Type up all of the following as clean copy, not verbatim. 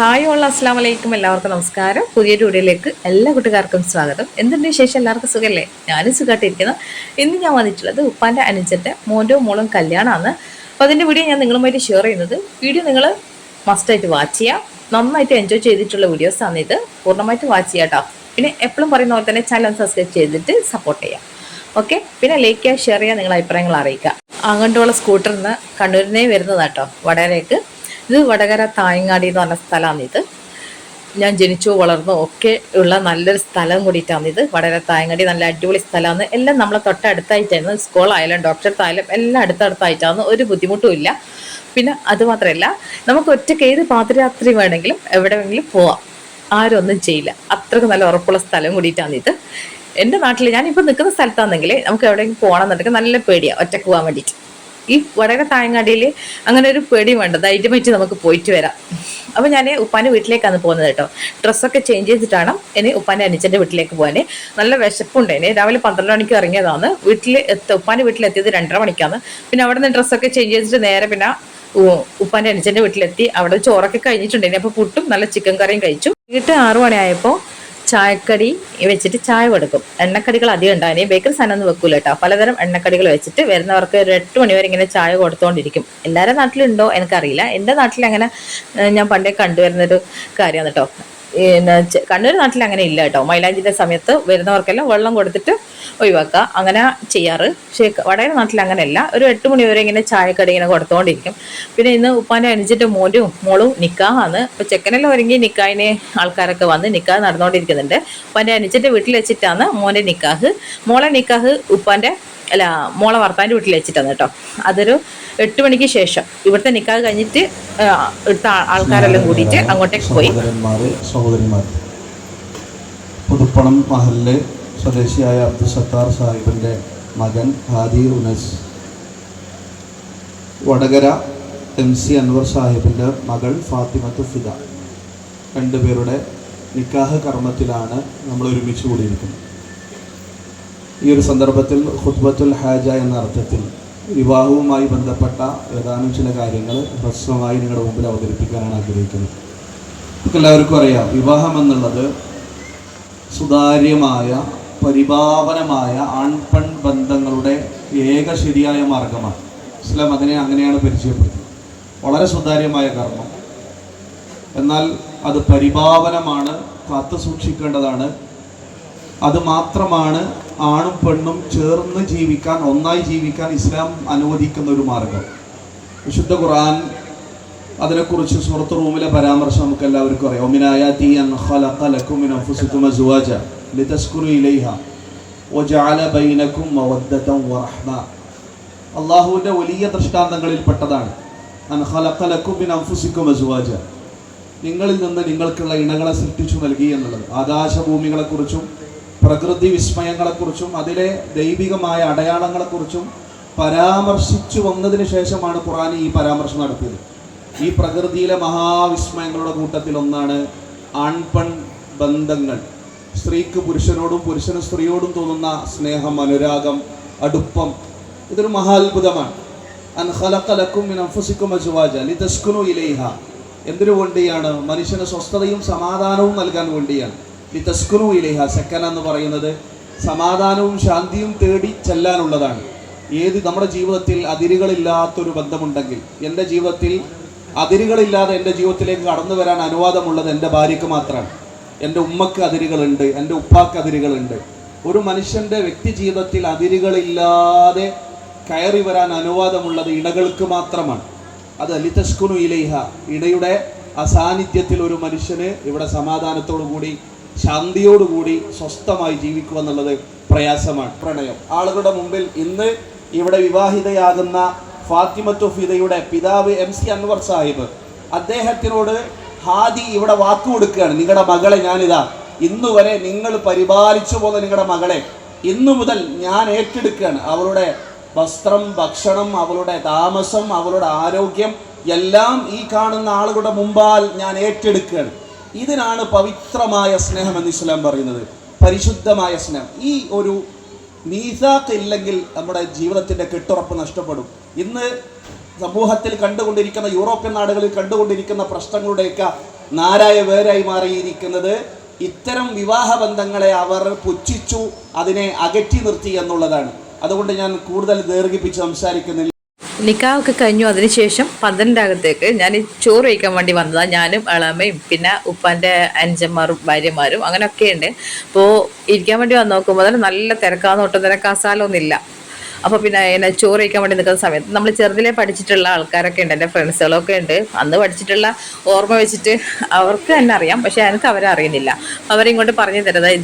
Hi all അസ്സാം വലൈക്കും. എല്ലാവർക്കും നമസ്കാരം. പുതിയൊരു വീഡിയോയിലേക്ക് എല്ലാ കൂട്ടുകാർക്കും സ്വാഗതം. എന്തുണ്ട് വിശേഷം? എല്ലാവർക്കും സുഖമല്ലേ? ഞാനും സുഖമായിട്ടിരിക്കുന്നു. ഇന്ന് ഞാൻ വന്നിട്ടുള്ളത് ഉപ്പാൻ്റെ അനുജൻ്റെ മോൻ്റെ മോളും കല്യാണമാണ്. അപ്പോൾ അതിൻ്റെ വീഡിയോ ഞാൻ നിങ്ങളുമായിട്ട് ഷെയർ ചെയ്യുന്നത്. വീഡിയോ നിങ്ങൾ മസ്റ്റായിട്ട് വാച്ച് ചെയ്യുക. നന്നായിട്ട് എൻജോയ് ചെയ്തിട്ടുള്ള വീഡിയോസാണ് ഇത്. പൂർണ്ണമായിട്ട് വാച്ച് ചെയ്യാം കേട്ടോ. പിന്നെ എപ്പോഴും പറയുന്ന പോലെ തന്നെ ചാനൽ സബ്സ്ക്രൈബ് ചെയ്തിട്ട് സപ്പോർട്ട് ചെയ്യാം. ഓക്കെ, പിന്നെ ലൈക്ക് ചെയ്യുക, ഷെയർ ചെയ്യുക, നിങ്ങളുടെ അഭിപ്രായങ്ങൾ അറിയിക്കുക. അങ്ങോട്ടുള്ള സ്കൂട്ടറിൽ നിന്ന് കണ്ണൂരിനെ വരുന്നതാട്ടോ വടകരയ്ക്ക്. ഇത് വടകര തായങ്ങാടി എന്ന് പറഞ്ഞ സ്ഥലമാണിത്. ഞാൻ ജനിച്ചു വളർന്നു ഒക്കെ ഉള്ള നല്ലൊരു സ്ഥലം കൂടിയിട്ടാണിത്. വടകര തായങ്ങാടി നല്ല അടിപൊളി സ്ഥലമാണ്. എല്ലാം നമ്മളെ തൊട്ടടുത്തായിട്ടായിരുന്നു. സ്കൂളായാലും ഡോക്ടർത്തായാലും എല്ലാം അടുത്തടുത്തായിട്ടാണ്. ഒരു ബുദ്ധിമുട്ടും ഇല്ല. പിന്നെ അതുമാത്രമല്ല, നമുക്ക് ഒറ്റയ്ക്ക് ഏത് പാതിരാത്രി വേണമെങ്കിലും എവിടെ വേണമെങ്കിലും പോവാം. ആരും ഒന്നും ചെയ്യില്ല. അത്രയ്ക്ക് നല്ല ഉറപ്പുള്ള സ്ഥലം കൂടിയിട്ടാണിത്. എൻ്റെ നാട്ടിൽ ഞാനിപ്പോൾ നിൽക്കുന്ന സ്ഥലത്താണെങ്കിൽ നമുക്ക് എവിടെയെങ്കിലും പോകണമെന്നുണ്ടെങ്കിൽ നല്ല പേടിയാണ് ഒറ്റയ്ക്ക് പോകാൻ വേണ്ടിയിട്ട്. ഈ വടകര തായങ്ങാടിയിൽ അങ്ങനെ ഒരു പേടി വേണ്ട, ധൈര്യമായിട്ട് നമുക്ക് പോയിട്ട് വരാം. അപ്പോൾ ഞാൻ ഉപ്പാൻ്റെ വീട്ടിലേക്കാണ് പോകുന്നത് കേട്ടോ. ഡ്രസ്സൊക്കെ ചേഞ്ച് ചെയ്തിട്ടാണ് ഇനി ഉപ്പാൻ്റെ അനുജൻ്റെ വീട്ടിലേക്ക് പോകാൻ. നല്ല വിശപ്പുണ്ടേന്. രാവിലെ 12 മണിക്ക് ഇറങ്ങിയതാണ്. ഉപ്പാൻ്റെ വീട്ടിലെത്തിയത് 2:30 മണിക്കാണ്. പിന്നെ അവിടെ നിന്ന് ഡ്രസ്സൊക്കെ ചേഞ്ച് ചെയ്തിട്ട് നേരെ പിന്നെ ഉപ്പാൻ്റെ അനുജൻ്റെ വീട്ടിലെത്തി. അവിടെ ചോറൊക്കെ കഴിഞ്ഞിട്ടുണ്ടേനെ. അപ്പോൾ പുട്ടും നല്ല ചിക്കൻ കറിയും കഴിച്ചു. വീട്ട് 6 മണിയായപ്പോൾ ചായക്കടി വെച്ചിട്ട് ചായ കൊടുക്കും. എണ്ണക്കടികൾ അധികം ഉണ്ടാകും. ബേക്കറി സാധനം ഒന്നും വെക്കൂല കേട്ടോ. പലതരം എണ്ണക്കടികൾ വെച്ചിട്ട് വരുന്നവർക്ക് ഒരു 8 മണി വരെ ഇങ്ങനെ ചായ കൊടുത്തോണ്ടിരിക്കും. എല്ലാവരുടെ നാട്ടിലുണ്ടോ എനിക്കറിയില്ല. എൻ്റെ നാട്ടിൽ അങ്ങനെ ഞാൻ പണ്ടേ കണ്ടുവരുന്നൊരു കാര്യമാണ് കേട്ടോ. കണ്ണൂർ നാട്ടിൽ അങ്ങനെ ഇല്ല കേട്ടോ. മൈലാഞ്ചിൻ്റെ സമയത്ത് വരുന്നവർക്കെല്ലാം വെള്ളം കൊടുത്തിട്ട് ഒഴിവാക്കുക, അങ്ങനെ ചെയ്യാറ്. പക്ഷേ വടകര നാട്ടിൽ അങ്ങനെയല്ല. ഒരു 8 മണി വരെ ഇങ്ങനെ ചായക്കടി ഇങ്ങനെ കൊടുത്തോണ്ടിരിക്കും. പിന്നെ ഇന്ന് ഉപ്പാൻ്റെ അനുജൻ്റെ മോളും നിക്കാഹാണ്. അപ്പോൾ ചെക്കനെല്ലാം ഒരുങ്ങി നിക്കാഹിന് ആൾക്കാരൊക്കെ വന്ന് നിക്കാഹ് നടന്നുകൊണ്ടിരിക്കുന്നുണ്ട്. ഉപ്പാൻ്റെ അനുജൻ്റെ വീട്ടിൽ വെച്ചിട്ടാണ് മോൻ്റെ നിക്കാഹ്. മോളെ നിക്കാഹ് മോളെ ഭർത്താവിൻ്റെ വീട്ടിൽ വെച്ചിട്ടാണ് കേട്ടോ. അതൊരു 8 മണിക്ക് ശേഷം ഇവിടുത്തെ നിക്കാഹ് കഴിഞ്ഞിട്ട് ഇവിടുത്തെ ആൾക്കാരെല്ലാം കൂടിയിട്ട് അങ്ങോട്ടേക്ക് പോയി. സഹോദരിമാർ, പുതുപ്പണം മഹലിലെ സ്വദേശിയായ അബ്ദുൽ സത്താർ സാഹിബിൻ്റെ മകൻ ഹാദി ഉനസ്, വടകര MC അൻവർ സാഹിബിൻ്റെ മകൾ ഫാത്തിമത്ത് ഫിദ, രണ്ടുപേരുടെ നിക്കാഹ് കർമ്മത്തിലാണ് നമ്മൾ ഒരുമിച്ച് കൂടിയിരിക്കുന്നത്. ഈ ഒരു സന്ദർഭത്തിൽ ഖുത്ബത്തുൽ ഹാജ എന്ന അർത്ഥത്തിൽ വിവാഹവുമായി ബന്ധപ്പെട്ട ഏതാനും ചില കാര്യങ്ങൾ ഹ്രസ്വമായി നിങ്ങളുടെ മുമ്പിൽ അവതരിപ്പിക്കാനാണ് ആഗ്രഹിക്കുന്നത്. നമുക്ക് എല്ലാവർക്കും അറിയാം, വിവാഹം എന്നുള്ളത് സുതാര്യമായ പരിപാവനമായ ആൺപെൺ ബന്ധങ്ങളുടെ ഏക ശരിയായ മാർഗമാണ്. ഇസ്ലാം അതിനെ അങ്ങനെയാണ് പരിചയപ്പെടുത്തുന്നത്. വളരെ സുതാര്യമായ കർമ്മം, എന്നാൽ അത് പരിപാവനമാണ്, കാത്തു സൂക്ഷിക്കേണ്ടതാണ്. അത് മാത്രമാണ് ആണും പെണ്ണും ചേർന്ന് ജീവിക്കാൻ, ഒന്നായി ജീവിക്കാൻ ഇസ്ലാം അനുവദിക്കുന്ന ഒരു മാർഗം. വിശുദ്ധ ഖുർആൻ അതിനെക്കുറിച്ച് സൂറത്ത് റൂമിലെ പരാമർശം നമുക്ക് എല്ലാവർക്കും അറിയാം. ഒമിനായാതി അൻ ഖലഖ ലക്കും മിൻ അൻഫുസികും അസ്വാജ ലിതസ്കുനു ഇലൈഹ വജഅല ബൈനകും മവദ്ദതൻ വറഹ്മ. അല്ലാഹുവിൻ്റെ വലിയ ദൃഷ്ടാന്തങ്ങളിൽ പെട്ടതാണ് അൻ ഖലഖ ലക്കും മിൻ അൻഫുസികും അസ്വാജ, നിങ്ങളിൽ നിന്ന് നിങ്ങൾക്കുള്ള ഇണകളെ സൃഷ്ടിച്ചു നൽകി എന്നുള്ളത്. ആകാശഭൂമികളെക്കുറിച്ചും പ്രകൃതി വിസ്മയങ്ങളെക്കുറിച്ചും അതിലെ ദൈവികമായ അടയാളങ്ങളെക്കുറിച്ചും പരാമർശിച്ചു വന്നതിന് ശേഷമാണ് ഖുർആൻ ഈ പരാമർശം നടത്തിയത്. ഈ പ്രകൃതിയിലെ മഹാവിസ്മയങ്ങളുടെ കൂട്ടത്തിൽ ഒന്നാണ് ആൺപെൺ ബന്ധങ്ങൾ. സ്ത്രീക്ക് പുരുഷനോടും പുരുഷന് സ്ത്രീയോടും തോന്നുന്ന സ്നേഹം, അനുരാഗം, അടുപ്പം, ഇതൊരു മഹാത്ഭുതമാണ്. അൻ ഖലഖ ലക്കും മിൻ അൻഫുസികും അസ്വാജ ലിതസ്കുനു ഇലൈഹ, എന്തിനു വേണ്ടിയാണ്? മനുഷ്യന് സ്വസ്ഥതയും സമാധാനവും നൽകാൻ വേണ്ടിയാണ്. ലിതസ്കുനു ഇലൈഹ, സെക്കന എന്ന് പറയുന്നത് സമാധാനവും ശാന്തിയും തേടി ചെല്ലാനുള്ളതാണ്. നമ്മുടെ ജീവിതത്തിൽ അതിരുകളില്ലാത്തൊരു ബന്ധമുണ്ടെങ്കിൽ, എൻ്റെ ജീവിതത്തിൽ അതിരുകളില്ലാതെ എൻ്റെ ജീവിതത്തിലേക്ക് കടന്നു വരാൻ അനുവാദമുള്ളത് എൻ്റെ ഭാര്യയ്ക്ക് മാത്രമാണ്. എൻ്റെ ഉമ്മക്ക് അതിരുകളുണ്ട്, എൻ്റെ ഉപ്പാക്ക് അതിരുകളുണ്ട്. ഒരു മനുഷ്യൻ്റെ വ്യക്തി ജീവിതത്തിൽ അതിരുകളില്ലാതെ കയറി വരാൻ അനുവാദമുള്ളത് ഇണകൾക്ക് മാത്രമാണ്. അത് ലിതസ്കുനു ഇലൈഹ, ഇണയുടെ അസാന്നിധ്യത്തിൽ ഒരു മനുഷ്യന് ഇവിടെ സമാധാനത്തോടു കൂടി ശാന്തിയോടുകൂടി സ്വസ്ഥമായി ജീവിക്കുക എന്നുള്ളത് പ്രയാസമാണ്. പ്രണയം, ആളുകളുടെ മുമ്പിൽ ഇന്ന് ഇവിടെ വിവാഹിതയാകുന്ന ഫാത്തിമത്തു ഫിദയുടെ പിതാവ് MC അൻവർ സാഹിബ്, അദ്ദേഹത്തിനോട് ഹാദി ഇവിടെ വാക്കു കൊടുക്കുകയാണ്. നിങ്ങളുടെ മകളെ ഞാനിതാ, ഇന്നുവരെ നിങ്ങൾ പരിപാലിച്ചു പോന്ന നിങ്ങളുടെ മകളെ ഇന്നു മുതൽ ഞാൻ ഏറ്റെടുക്കുകയാണ്. അവളുടെ വസ്ത്രം, ഭക്ഷണം, അവളുടെ താമസം, അവളുടെ ആരോഗ്യം എല്ലാം ഈ കാണുന്ന ആളുകളുടെ മുമ്പാൽ ഞാൻ ഏറ്റെടുക്കുകയാണ്. ഇതിനാണ് പവിത്രമായ സ്നേഹം എന്ന് ഇസ്ലാം പറയുന്നത്, പരിശുദ്ധമായ സ്നേഹം. ഈ ഒരു മീസാഖ് ഇല്ലെങ്കിൽ നമ്മുടെ ജീവിതത്തിൻ്റെ കെട്ടുറപ്പ് നഷ്ടപ്പെടും. ഇന്ന് സമൂഹത്തിൽ കണ്ടുകൊണ്ടിരിക്കുന്ന, യൂറോപ്യൻ നാടുകളിൽ കണ്ടുകൊണ്ടിരിക്കുന്ന പ്രശ്നങ്ങളുടെയൊക്കെ നാരായ വേരായി മാറിയിരിക്കുന്നത് ഇത്തരം വിവാഹ ബന്ധങ്ങളെ അവർ പുച്ഛിച്ചു, അതിനെ അകറ്റി നിർത്തി എന്നുള്ളതാണ്. അതുകൊണ്ട് ഞാൻ കൂടുതൽ ദീർഘിപ്പിച്ച് സംസാരിക്കുന്നില്ല. നിക്കാഹൊക്കെ കഴിഞ്ഞു. അതിനുശേഷം 12 അകത്തേക്ക് ഞാൻ ചോറ് കഴിക്കാൻ വേണ്ടി വന്നതാണ്. ഞാനും ഇളമയും പിന്നെ ഉപ്പാൻ്റെ അനുജന്മാരും ഭാര്യമാരും അങ്ങനെയൊക്കെ ഉണ്ട്. അപ്പോൾ ഇരിക്കാൻ വേണ്ടി വന്ന് നോക്കുമ്പോൾ തന്നെ നല്ല തിരക്കാന്ന്, ഒട്ടും തന്നെ കസാലൊന്നുമില്ല. അപ്പോൾ പിന്നെ എന്നെ ചോറ് കഴിക്കാൻ വേണ്ടി നിൽക്കുന്ന സമയത്ത് നമ്മൾ ചെറുതിലെ പഠിച്ചിട്ടുള്ള ആൾക്കാരൊക്കെ ഉണ്ട്, എൻ്റെ ഫ്രണ്ട്സുകളൊക്കെ ഉണ്ട്. അന്ന് പഠിച്ചിട്ടുള്ള ഓർമ്മ വെച്ചിട്ട് അവർക്ക് എന്നെ അറിയാം, പക്ഷേ എനിക്ക് അവരെ അറിയുന്നില്ല. അവരിങ്ങോട്ട് പറഞ്ഞു തരുന്നത്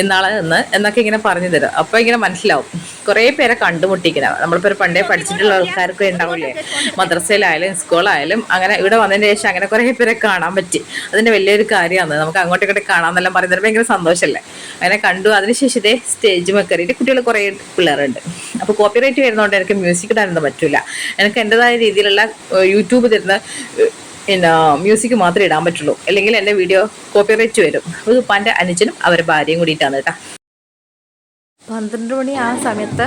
ഇന്നാളാന്ന് എന്നൊക്കെ ഇങ്ങനെ പറഞ്ഞു തരും. അപ്പോൾ ഇങ്ങനെ മനസ്സിലാവും കുറേ പേരെ കണ്ടുമുട്ടിക്കണം. നമ്മളിപ്പോൾ ഒരു പണ്ടേ പഠിച്ചിട്ടുള്ള ആൾക്കാരൊക്കെ ഉണ്ടാവില്ലേ, മദ്രസയിലായാലും സ്കൂളായാലും. അങ്ങനെ ഇവിടെ വന്നതിന് ശേഷം അങ്ങനെ കുറേ പേരെ കാണാൻ പറ്റി. അതിൻ്റെ വലിയൊരു കാര്യമാണ്. നമുക്ക് അങ്ങോട്ടും ഇങ്ങോട്ടും കാണാമെന്നെല്ലാം പറയുന്നത് ഭയങ്കര സന്തോഷമല്ലേ. അങ്ങനെ കണ്ടു. അതിനുശേഷം ഇതേ സ്റ്റേജ് കയറിയിട്ട് കുട്ടികൾ കുറേ പിള്ളേരുണ്ട്. അപ്പോൾ കോപ്പിറൈറ്റ് വരുന്നതുകൊണ്ട് എനിക്ക് മ്യൂസിക് ഇടാനൊന്നും പറ്റില്ല. എനിക്ക് എൻ്റെതായ രീതിയിലുള്ള യൂട്യൂബ് തരുന്ന പിന്നെ മ്യൂസിക് മാത്രമേ ഇടാൻ പറ്റുള്ളൂ, അല്ലെങ്കിൽ എൻ്റെ വീഡിയോ കോപ്പിറൈറ്റ് വരും. അത് ഉപ്പാൻ്റെ അനുജനും അവരുടെ ഭാര്യയും കൂടിയിട്ടാണ് കേട്ടോ. 12 മണി ആ സമയത്ത്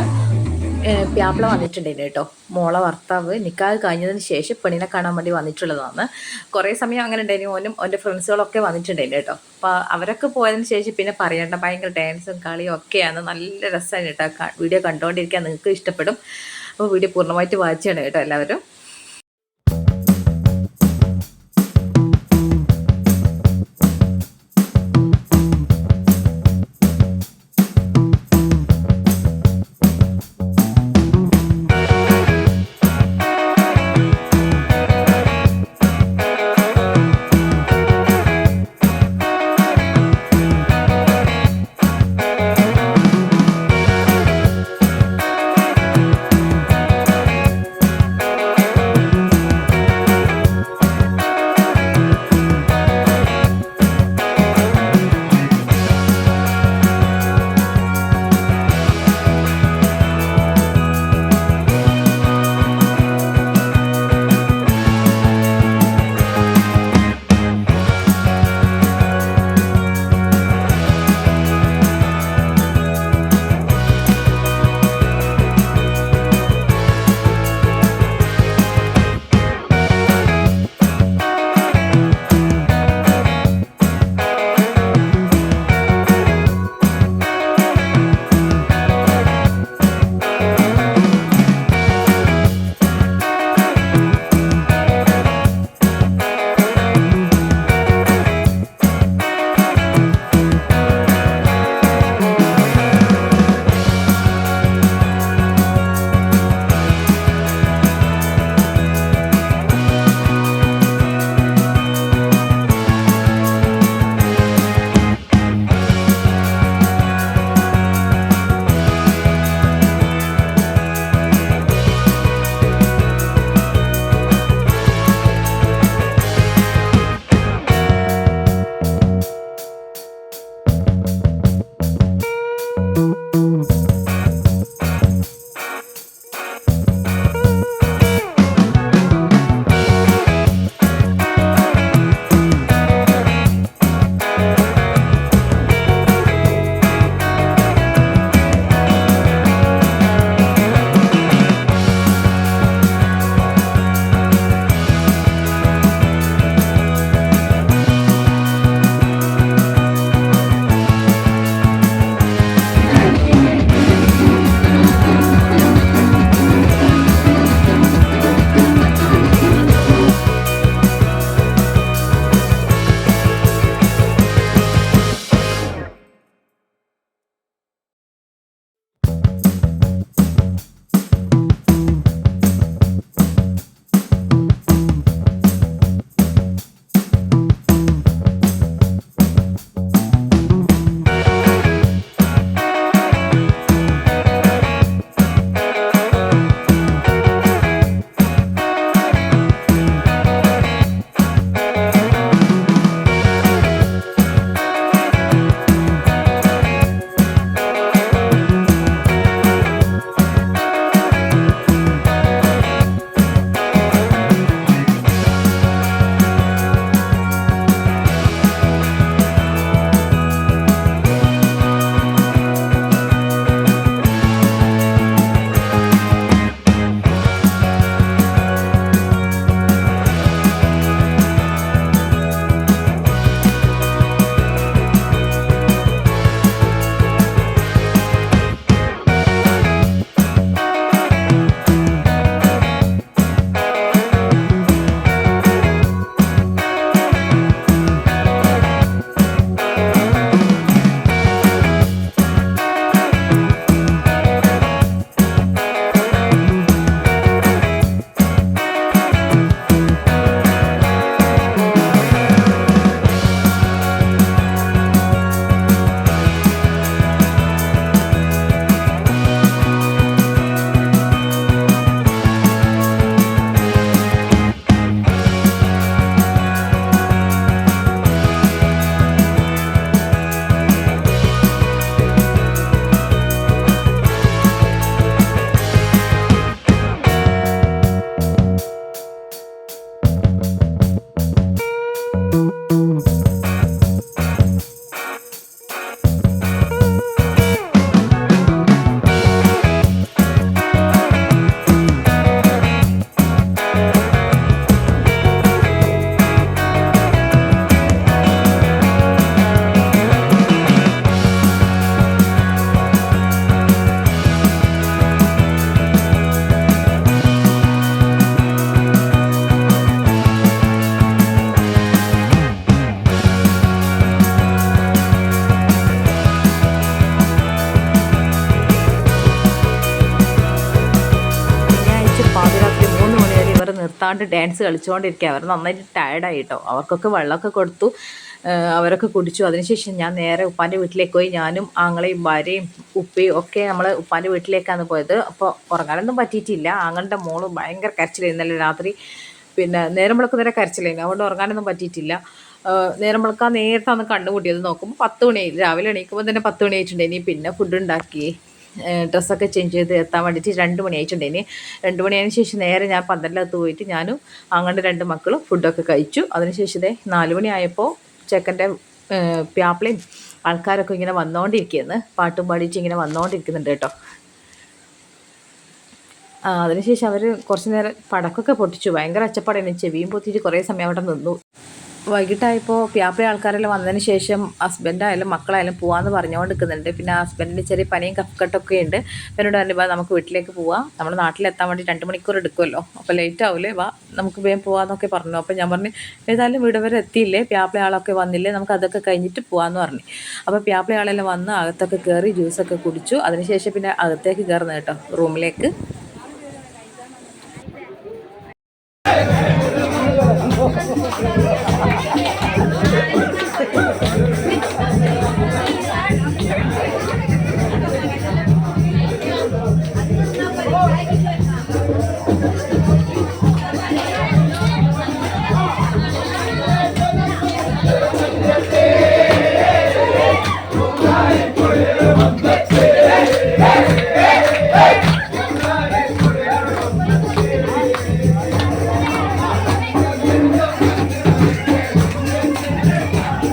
പ്യാപ്പിള വന്നിട്ടുണ്ടായിരുന്നു കേട്ടോ. മോളെ ഭർത്താവ് നിക്കാഹ് കഴിഞ്ഞതിന് ശേഷം പെണ്ണിനെ കാണാൻ വേണ്ടി വന്നിട്ടുള്ളതാണ്. കുറേ സമയം അങ്ങനെ ഉണ്ടായിരുന്നു. ഓനും എൻ്റെ ഫ്രണ്ട്സുകളൊക്കെ വന്നിട്ടുണ്ടായിരുന്നു കേട്ടോ. അപ്പോൾ അവരൊക്കെ പോയതിന് ശേഷം പിന്നെ പറയണ്ട, ഭയങ്കര ഡാൻസും കളിയും ഒക്കെയാണ്. നല്ല രസമാണ് കേട്ടോ. വീഡിയോ കണ്ടുകൊണ്ടിരിക്കാൻ നിങ്ങൾക്ക് ഇഷ്ടപ്പെടും. അപ്പോൾ വീഡിയോ പൂർണ്ണമായിട്ട് വാച്ച് ചെയ്യണം കേട്ടോ എല്ലാവരും. നിർത്താണ്ട് ഡാൻസ് കളിച്ചുകൊണ്ടിരിക്കുക. അവർ നന്നായിട്ട് ടയർഡായി കേട്ടോ. അവർക്കൊക്കെ വെള്ളമൊക്കെ കൊടുത്തു, അവരൊക്കെ കുടിച്ചു. അതിനുശേഷം ഞാൻ നേരെ ഉപ്പാൻ്റെ വീട്ടിലേക്ക് പോയി. ഞാനും ആങ്ങളെയും ഭാര്യയും ഉപ്പയും ഒക്കെ നമ്മൾ ഉപ്പാൻ്റെ വീട്ടിലേക്കാണ് പോയത്. അപ്പോൾ ഉറങ്ങാനൊന്നും പറ്റിയിട്ടില്ല. ആങ്ങളുടെ മോള് ഭയങ്കര കരച്ചിലായി ഇന്നലെ രാത്രി. പിന്നെ നേരം വിളക്കുന്നേരെ കരച്ചിലായിരുന്നു, അതുകൊണ്ട് ഉറങ്ങാനൊന്നും പറ്റിയിട്ടില്ല. നേരം വിളക്കാൻ നേരത്താണ് കണ്ടുകൂട്ടിയത്. നോക്കുമ്പോൾ 10 മണിയായി. രാവിലെ എണീക്കുമ്പോൾ തന്നെ 10 മണി ആയിട്ടുണ്ട്. ഇനി പിന്നെ ഫുഡ് ഉണ്ടാക്കി ഡ്രസ്സൊക്കെ ചേഞ്ച് ചെയ്ത് എത്താൻ വേണ്ടിയിട്ട് 2 മണി ആയിട്ടുണ്ട്. ഇനി 2 മണിയായതിനു ശേഷം നേരെ ഞാൻ പന്തലിനകത്ത് പോയിട്ട് ഞാനും അങ്ങനെ 2 മക്കളും ഫുഡൊക്കെ കഴിച്ചു. അതിനുശേഷം 4 മണി ആയപ്പോൾ ചെക്കൻ്റെ പ്യാപ്പിളയും ആൾക്കാരൊക്കെ ഇങ്ങനെ വന്നുകൊണ്ടിരിക്കുകയെന്ന് പാട്ടും പാടിയിട്ട് ഇങ്ങനെ വന്നുകൊണ്ടിരിക്കുന്നുണ്ട് കേട്ടോ. അതിനുശേഷം അവർ കുറച്ച് നേരം പടക്കൊക്കെ പൊട്ടിച്ചു. ഭയങ്കര ഒച്ചപ്പാടായിരുന്നു. ചെവിയും പൊത്തിയിട്ട് കുറേ സമയം അവിടെ നിന്നു. വൈകിട്ടായപ്പോൾ പ്യാപ്പിളി ആൾക്കാരെല്ലാം വന്നതിന് ശേഷം ഹസ്ബൻഡായാലും മക്കളായാലും പോകാമെന്ന് പറഞ്ഞുകൊണ്ട് നിൽക്കുന്നുണ്ട്. പിന്നെ ഹസ്ബൻഡിന് ചെറിയ പനിയും കഫക്കെട്ടൊക്കെ ഉണ്ട്. എന്നോട് പറഞ്ഞു, വാ നമുക്ക് വീട്ടിലേക്ക് പോവാം, നമ്മുടെ നാട്ടിലെത്താൻ വേണ്ടി 2 മണിക്കൂർ എടുക്കുമല്ലോ, അപ്പോൾ ലേറ്റ് ആവില്ലേ, വാ നമുക്ക് വേഗം പോകാമെന്നൊക്കെ പറഞ്ഞു. അപ്പോൾ ഞാൻ പറഞ്ഞു, ഏതായാലും വീട് വരെ എത്തിയില്ലേ, പ്യാപ്പിളി ആളൊക്കെ വന്നില്ലേ, നമുക്ക് അതൊക്കെ കഴിഞ്ഞിട്ട് പോകാമെന്ന് പറഞ്ഞു. അപ്പോൾ പ്യാപ്പിളി ആളെല്ലാം വന്ന് അകത്തൊക്കെ കയറി ജ്യൂസൊക്കെ കുടിച്ചു. അതിനുശേഷം പിന്നെ അകത്തേക്ക് കയറുന്നത് കേട്ടോ, റൂമിലേക്ക്.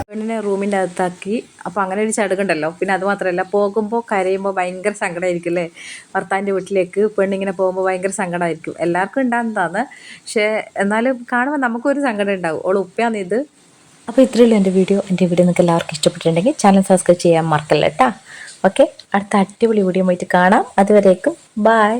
പെണ്ണിനെ റൂമിൻ്റെ അകത്താക്കി. അപ്പോൾ അങ്ങനെ ഒരു ചടങ്ങുണ്ടല്ലോ. പിന്നെ അതുമാത്രമല്ല, പോകുമ്പോൾ കരയുമ്പോൾ ഭയങ്കര സങ്കടമായിരിക്കും അല്ലേ. ഭർത്താവിൻ്റെ വീട്ടിലേക്ക് പെണ്ണിങ്ങനെ പോകുമ്പോൾ ഭയങ്കര സങ്കടമായിരിക്കും. എല്ലാവർക്കും ഉണ്ടാകുന്നതാണ്, പക്ഷേ എന്നാലും കാണുമ്പോൾ നമുക്കൊരു സങ്കടം ഉണ്ടാവും. ഓൾ ഉപ്പയാണ് ഇത്. അപ്പോൾ ഇത്രയുള്ളൂ എൻ്റെ വീഡിയോ നിങ്ങൾക്ക് എല്ലാവർക്കും ഇഷ്ടപ്പെട്ടിട്ടുണ്ടെങ്കിൽ ചാനൽ സബ്സ്ക്രൈബ് ചെയ്യാൻ മറക്കല്ല കേട്ടോ. ഓക്കെ, അടുത്ത അടിപൊളി വീഡിയോ ആയിട്ട് കാണാം. അതുവരേക്കും ബായ്.